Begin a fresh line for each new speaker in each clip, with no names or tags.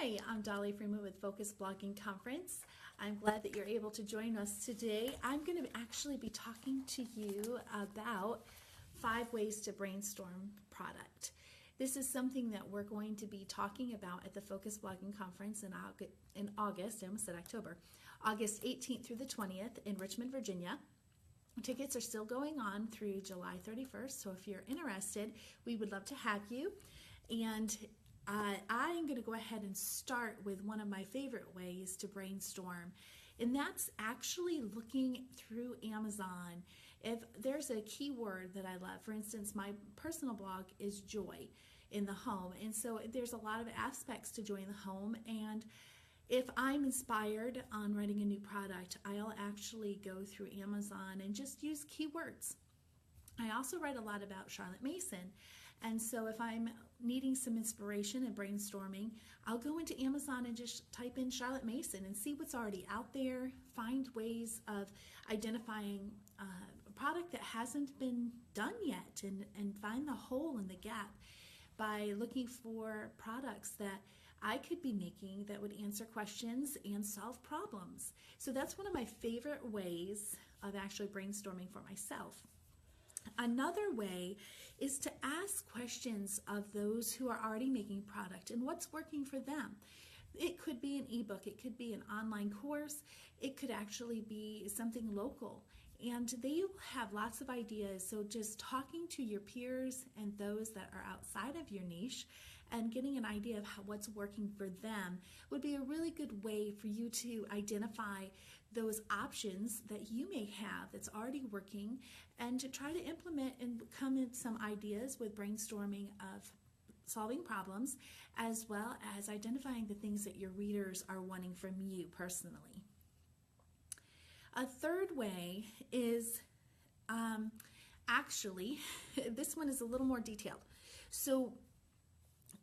Hi, I'm Dolly Freeman with Focus Blogging Conference. I'm glad that you're able to join us today. I'm going to actually be talking to you about 5 ways to brainstorm product. This is something that we're going to be talking about at the Focus Blogging Conference in August, I almost said October, August 18th through the 20th in Richmond, Virginia. Tickets are still going on through July 31st, so if you're interested, we would love to have you. And I'm going to go ahead and start with one of my favorite ways to brainstorm, and that's actually looking through Amazon. If there's a keyword that I love, for instance, my personal blog is joy in the home, and so there's a lot of aspects to joy in the home, and if I'm inspired on writing a new product, I'll actually go through Amazon and just use keywords. I also write a lot about Charlotte Mason, and so if I'm needing some inspiration and brainstorming, I'll go into Amazon and just type in Charlotte Mason and see what's already out there, find ways of identifying a product that hasn't been done yet, and find the hole in the gap by looking for products that I could be making that would answer questions and solve problems. So that's one of my favorite ways of actually brainstorming for myself. Another way is to ask questions of those who are already making product and what's working for them. It could be an ebook, it could be an online course, it could actually be something local. And they have lots of ideas, so just talking to your peers and those that are outside of your niche and getting an idea of what's working for them would be a really good way for you to identify those options that you may have that's already working, and to try to implement and come in some ideas with brainstorming of solving problems, as well as identifying the things that your readers are wanting from you personally. A third way is actually, this one is a little more detailed. So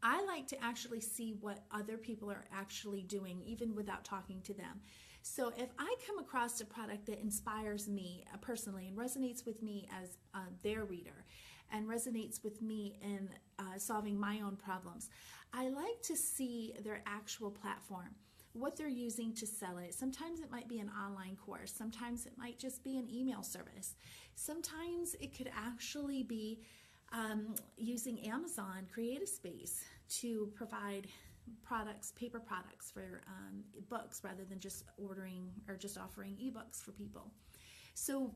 I like to actually see what other people are actually doing, even without talking to them. So if I come across a product that inspires me personally and resonates with me as their reader and resonates with me in solving my own problems, I like to see their actual platform, what they're using to sell it. Sometimes it might be an online course. Sometimes it might just be an email service. Sometimes it could actually be using Amazon Creative Space to provide products, paper products for books, rather than just ordering or just offering ebooks for people. So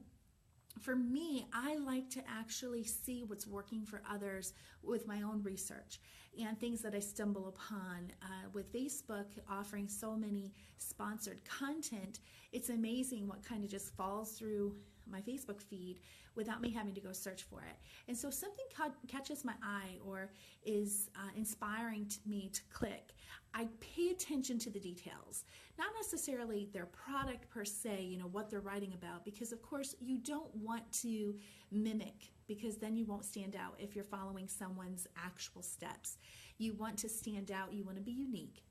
for me, I like to actually see what's working for others with my own research and things that I stumble upon. With Facebook offering so many sponsored content, it's amazing what kind of just falls through my Facebook feed without me having to go search for it. And so if something catches my eye or is inspiring to me to click, I pay attention to the details, not necessarily their product per se, what they're writing about, because of course you don't want to mimic, because then you won't stand out if you're following someone's actual steps. You want to stand out, you want to be unique.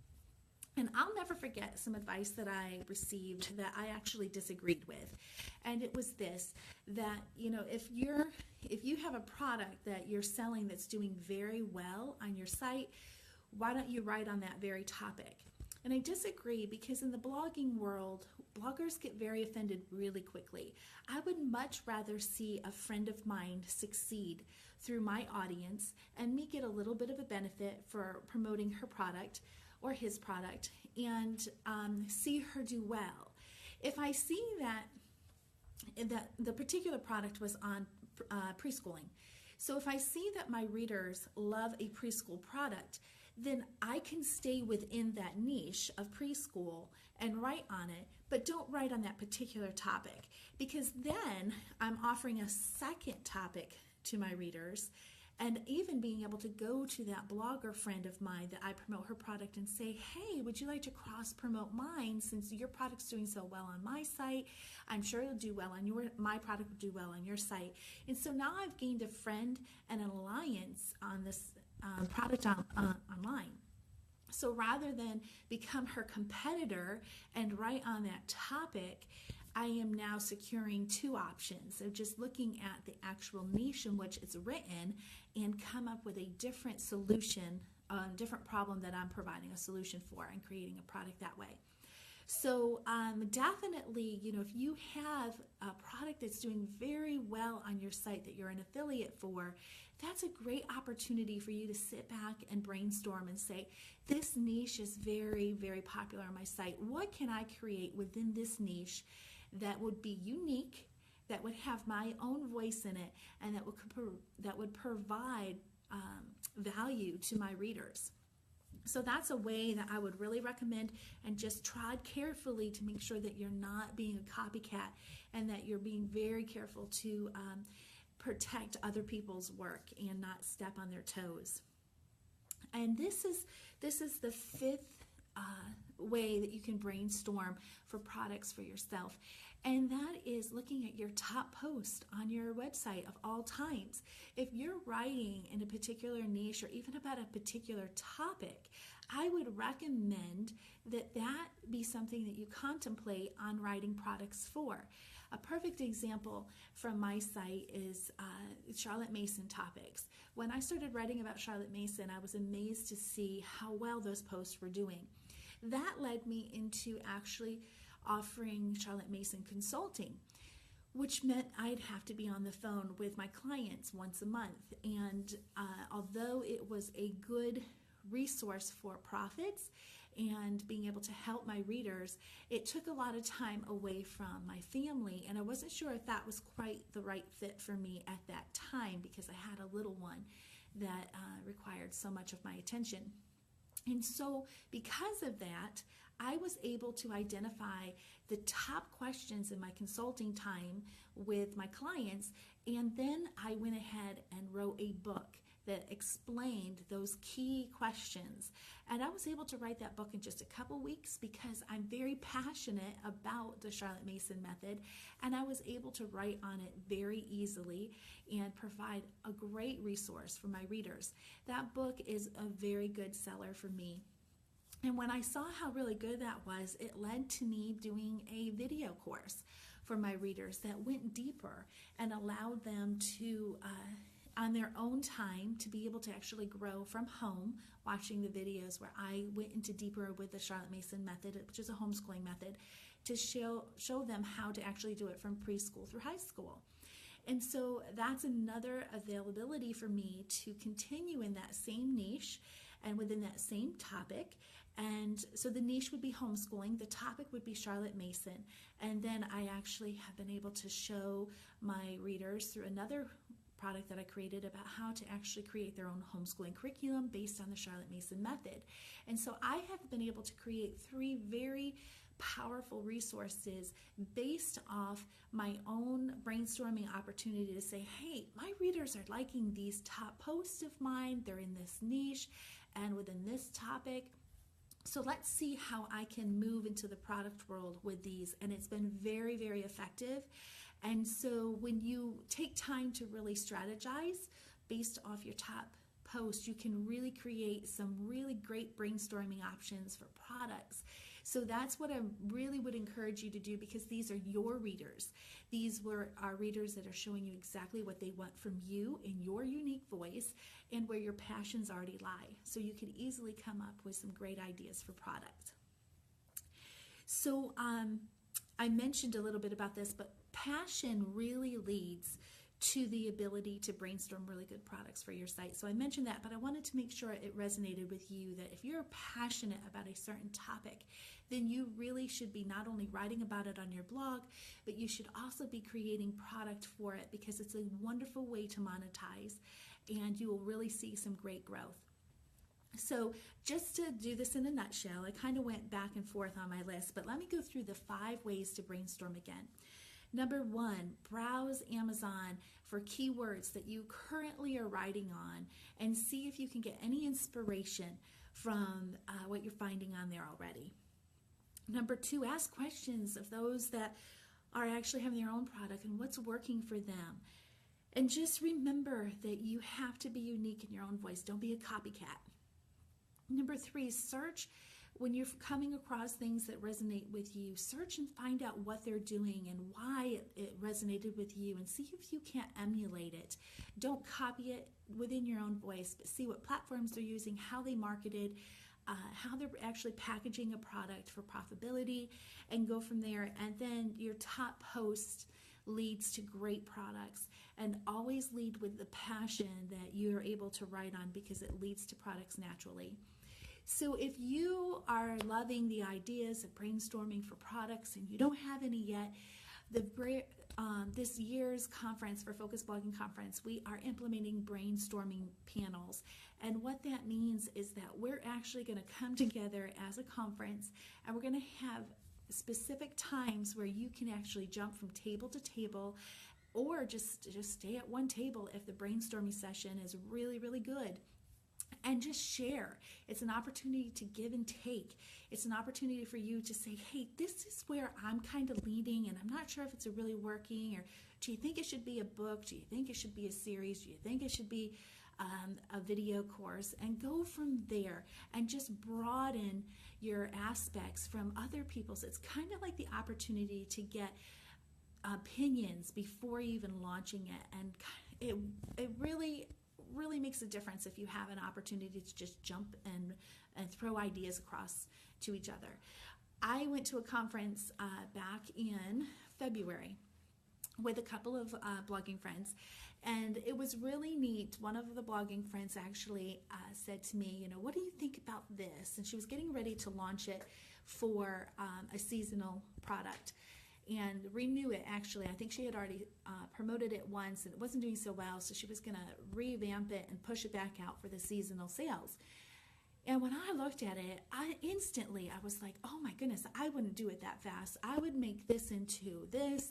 And I'll never forget some advice that I received that I actually disagreed with. And it was this, that if you have a product that you're selling that's doing very well on your site, why don't you write on that very topic? And I disagree, because in the blogging world, bloggers get very offended really quickly. I would much rather see a friend of mine succeed through my audience and me get a little bit of a benefit for promoting her product or his product, and see her do well. If I see that the particular product was on preschooling, so if I see that my readers love a preschool product, then I can stay within that niche of preschool and write on it, but don't write on that particular topic, because then I'm offering a second topic to my readers, and even being able to go to that blogger friend of mine that I promote her product and say, hey, would you like to cross-promote mine, since your product's doing so well on my site? I'm sure it'll do well on my product will do well on your site. And so now I've gained a friend and an alliance on this product online. So rather than become her competitor and write on that topic, I am now securing 2 options. So just looking at the actual niche in which it's written and come up with a different solution different problem that I'm providing a solution for and creating a product that way. So definitely, if you have a product that's doing very well on your site that you're an affiliate for, that's a great opportunity for you to sit back and brainstorm and say, this niche is very, very popular on my site. What can I create within this niche that would be unique, that would have my own voice in it, and that would provide value to my readers? So that's a way that I would really recommend, and just trod carefully to make sure that you're not being a copycat and that you're being very careful to protect other people's work and not step on their toes. And this is the fifth way that you can brainstorm for products for yourself. And that is looking at your top post on your website of all times. If you're writing in a particular niche or even about a particular topic, I would recommend that be something that you contemplate on writing products for. A perfect example from my site is Charlotte Mason topics. When I started writing about Charlotte Mason, I was amazed to see how well those posts were doing. That led me into actually offering Charlotte Mason consulting, which meant I'd have to be on the phone with my clients once a month. And although it was a good resource for profits and being able to help my readers, it took a lot of time away from my family, and I wasn't sure if that was quite the right fit for me at that time, because I had a little one that required so much of my attention. And so because of that, I was able to identify the top questions in my consulting time with my clients, and then I went ahead and wrote a book that explained those key questions. And I was able to write that book in just a couple weeks because I'm very passionate about the Charlotte Mason method, and I was able to write on it very easily and provide a great resource for my readers. That book is a very good seller for me. And when I saw how really good that was, it led to me doing a video course for my readers that went deeper and allowed them to, on their own time, to be able to actually grow from home, watching the videos where I went into deeper with the Charlotte Mason method, which is a homeschooling method, to show them how to actually do it from preschool through high school. And so that's another availability for me to continue in that same niche and within that same topic. And so the niche would be homeschooling, the topic would be Charlotte Mason, and then I actually have been able to show my readers through another product that I created about how to actually create their own homeschooling curriculum based on the Charlotte Mason method. And so I have been able to create 3 very powerful resources based off my own brainstorming opportunity to say, hey, my readers are liking these top posts of mine, they're in this niche and within this topic. So let's see how I can move into the product world with these. And it's been very, very effective. And so when you take time to really strategize based off your top post, you can really create some really great brainstorming options for products. So that's what I really would encourage you to do, because these are your readers. These are readers that are showing you exactly what they want from you in your unique voice and where your passions already lie. So you can easily come up with some great ideas for products. So I mentioned a little bit about this, but passion really leads to the ability to brainstorm really good products for your site. So I mentioned that, but I wanted to make sure it resonated with you that if you're passionate about a certain topic, then you really should be not only writing about it on your blog, but you should also be creating product for it, because it's a wonderful way to monetize and you will really see some great growth. So just to do this in a nutshell, I kind of went back and forth on my list, but let me go through the 5 ways to brainstorm again. Number 1, browse Amazon for keywords that you currently are writing on and see if you can get any inspiration from what you're finding on there already. Number 2, ask questions of those that are actually having their own product and what's working for them. And just remember that you have to be unique in your own voice. Don't be a copycat. Number 3, search when you're coming across things that resonate with you, search and find out what they're doing and why it resonated with you, and see if you can't emulate it. Don't copy it within your own voice, but see what platforms they're using, how they marketed, how they're actually packaging a product for profitability, and go from there. And then your top post leads to great products, and always lead with the passion that you're able to write on, because it leads to products naturally. So if you are loving the ideas of brainstorming for products and you don't have any yet, this year's conference, for Focus Blogging Conference, we are implementing brainstorming panels. And what that means is that we're actually going to come together as a conference, and we're going to have specific times where you can actually jump from table to table, or just stay at one table if the brainstorming session is really, really good. And just share. It's an opportunity to give and take. It's an opportunity for you to say, hey, this is where I'm kind of leading, and I'm not sure if it's really working, or do you think it should be a book? Do you think it should be a series? Do you think it should be a video course? And go from there and just broaden your aspects from other people's. It's kind of like the opportunity to get opinions before even launching it. And it really makes a difference if you have an opportunity to just jump and throw ideas across to each other. I went to a conference back in February with a couple of blogging friends, and it was really neat. One of the blogging friends actually said to me, what do you think about this? And she was getting ready to launch it for a seasonal product and renew it. Actually, I think she had already promoted it once and it wasn't doing so well, so she was going to revamp it and push it back out for the seasonal sales. And when I looked at it, I was like, oh my goodness, I wouldn't do it that fast. I would make this into this,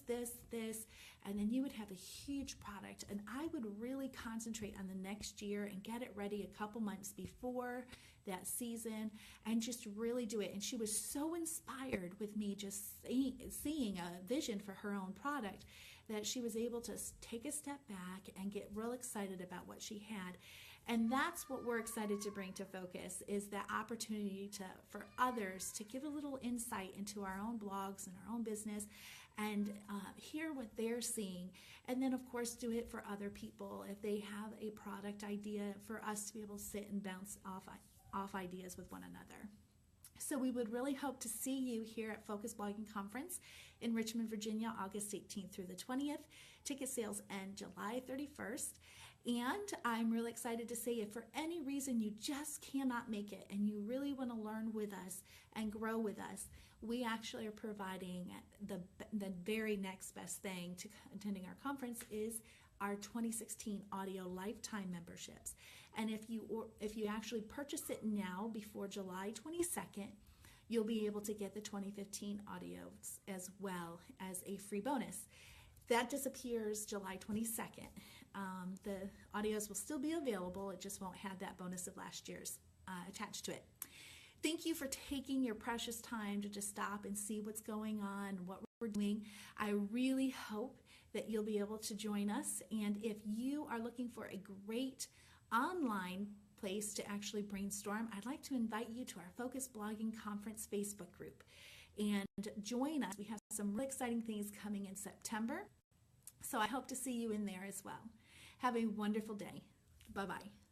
and then you would have a huge product. And I would really concentrate on the next year and get it ready a couple months before that season and just really do it. And she was so inspired with me just seeing a vision for her own product that she was able to take a step back and get real excited about what she had. And that's what we're excited to bring to Focus, is that opportunity for others to give a little insight into our own blogs and our own business and hear what they're seeing. And then, of course, do it for other people if they have a product idea, for us to be able to sit and bounce off ideas with one another. So we would really hope to see you here at Focus Blogging Conference in Richmond, Virginia, August 18th through the 20th. Ticket sales end July 31st. And I'm really excited to say, if for any reason you just cannot make it and you really want to learn with us and grow with us, we actually are providing the very next best thing to attending our conference is our 2016 audio lifetime memberships. And if you actually purchase it now before July 22nd, you'll be able to get the 2015 audios as well as a free bonus. That disappears July 22nd. The audios will still be available. It just won't have that bonus of last year's attached to it. Thank you for taking your precious time to just stop and see what's going on, what we're doing. I really hope that you'll be able to join us. And if you are looking for a great online place to actually brainstorm, I'd like to invite you to our Focus Blogging Conference Facebook group and join us. We have some really exciting things coming in September, so I hope to see you in there as well. Have a wonderful day. Bye-bye.